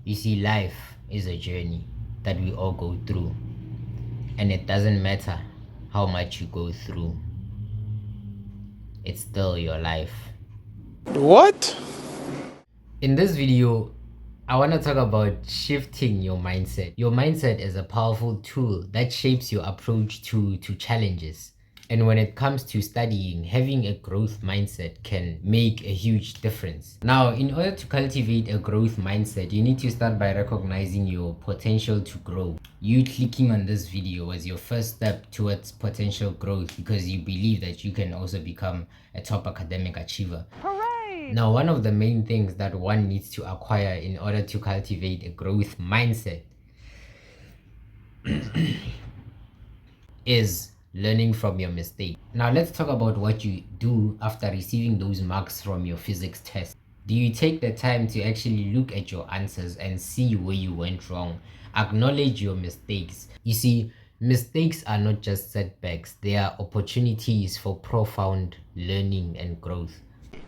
You see, life is a journey that we all go through, and it doesn't matter how much you go through, it's still your life. What? In this video, I want to talk about shifting your mindset. Your mindset is a powerful tool that shapes your approach to challenges. And when it comes to studying, having a growth mindset can make a huge difference. Now, in order to cultivate a growth mindset, you need to start by recognizing your potential to grow. You clicking on this video was your first step towards potential growth because you believe that you can also become a top academic achiever. Hooray! Now, one of the main things that one needs to acquire in order to cultivate a growth mindset is learning from your mistake. Now let's talk about what you do after receiving those marks from your physics test. Do you take the time to actually look at your answers and see where you went wrong? Acknowledge your mistakes. You see, mistakes are not just setbacks, they are opportunities for profound learning and growth.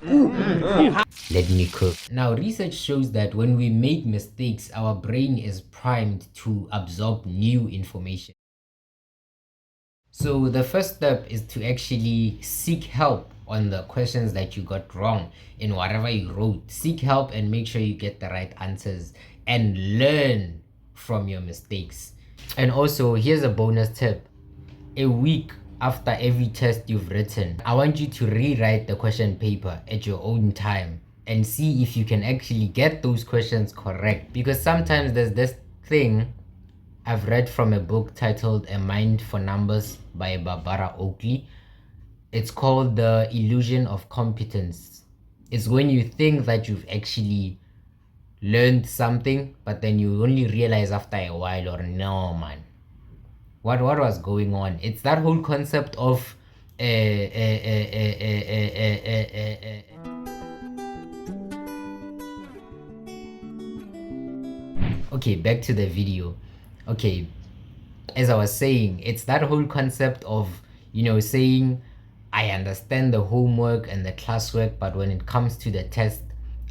Let me cook. Now, research shows that when we make mistakes, our brain is primed to absorb new information. So the first step is to actually seek help on the questions that you got wrong in whatever you wrote. Seek help and make sure you get the right answers and learn from your mistakes. And also, here's a bonus tip. A week after every test you've written, I want you to rewrite the question paper at your own time and see if you can actually get those questions correct. Because sometimes there's this thing I've read from a book titled A Mind for Numbers by Barbara Oakley. It's called The Illusion of Competence. It's when you think that you've actually learned something, but then you only realize after a while, or no, man, what was going on? It's that whole concept of okay, back to the video. Okay, as I was saying, it's that whole concept of, saying, I understand the homework and the classwork, but when it comes to the test,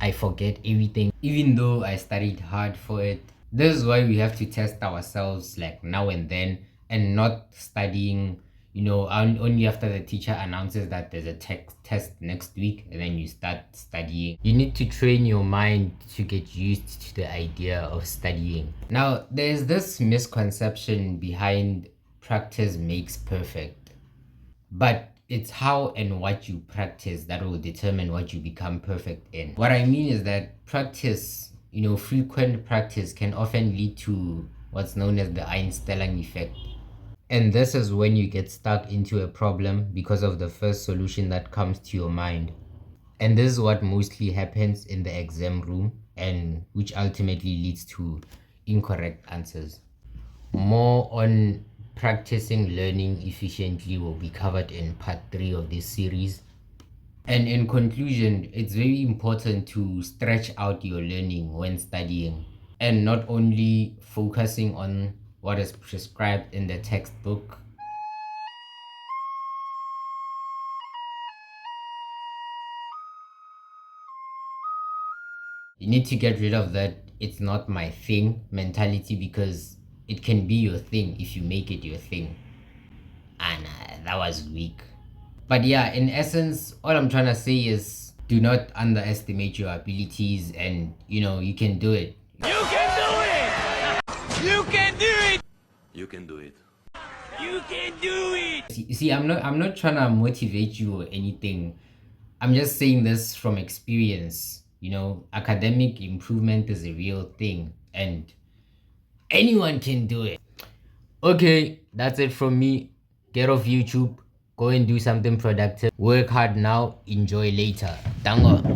I forget everything, even though I studied hard for it. This is why we have to test ourselves like now and then, and not studying, only after the teacher announces that there's a test next week, and then you start studying. You need to train your mind to get used to the idea of studying. Now, there's this misconception behind practice makes perfect, but it's how and what you practice that will determine what you become perfect in. What I mean is that practice, frequent practice can often lead to what's known as the Einstellung Effect. And this is when you get stuck into a problem because of the first solution that comes to your mind. And this is what mostly happens in the exam room, and which ultimately leads to incorrect answers. More on practicing learning efficiently will be covered in part 3 of this series. And in conclusion, it's very important to stretch out your learning when studying, and not only focusing on what is prescribed in the textbook. You need to get rid of that "it's not my thing" mentality, because it can be your thing if you make it your thing. And that was weak. But yeah, in essence, all I'm trying to say is do not underestimate your abilities, and you can do it. You can do it! You can do it! You can do it. You can do it! You see, I'm not trying to motivate you or anything. I'm just saying this from experience. Academic improvement is a real thing, and anyone can do it. Okay, that's it from me. Get off YouTube, go and do something productive. Work hard now, enjoy later. Dango.